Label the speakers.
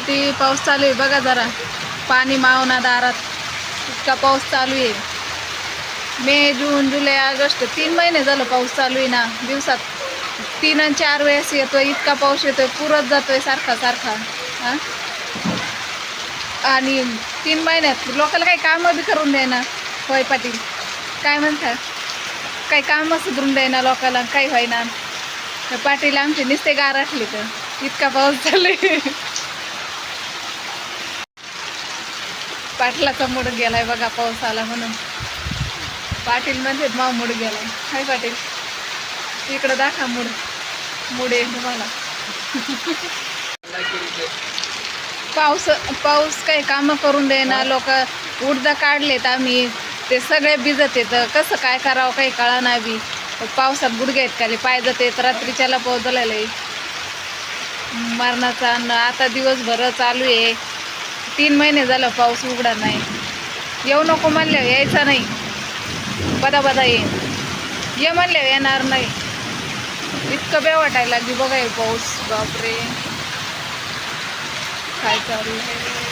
Speaker 1: किती पाऊस चालू आहे बघा जरा. पाणी मावना दारात, इतका पाऊस चालू आहे. मे, जून, जुलै, ऑगस्ट 3 महिने झालं पाऊस चालू आहे ना. दिवसात 3 आणि 4 वेळेस येतोय. इतका पाऊस येतोय, पुरत जातोय सारखा सारखा. हां, आणि 3 महिन्यात लोकांना काही कामं बी करून द्यायना. होय पाटील, काय म्हणतात? काही कामं सुधरून द्यायना लोकांना, काही व्हायना. तर पाटील आमचे नुसते गारठले तर इतका पाऊस चालू. पाटलाचा मूड गेलाय बघा पाऊस आला म्हणून. पाटील म्हणजे माव मूड गेलाय. हाय पाटील, इकडं दाखवा मूड आहे तुम्हाला. पाऊस काही कामं करून देना. लोक उडदा काढलेत आम्ही, ते सगळे भिजत येतं. कसं काय करावं काही कळा नाही बी. पावसात गुडघे आहेत खाली, पाय जाते. रात्रीच्याला पाऊस झालेला आहे मरणाचा. अन्न आता दिवसभर चालू आहे. 3 महिने झालं पाऊस उघडा नाही. येऊ नको म्हणल्यावर यायचा नाही, बदा ये म्हणल्यावर येणार नाही. इतकं बे वाटायला लागली बघा हे पाऊस. बापरे, काय चालू आहे.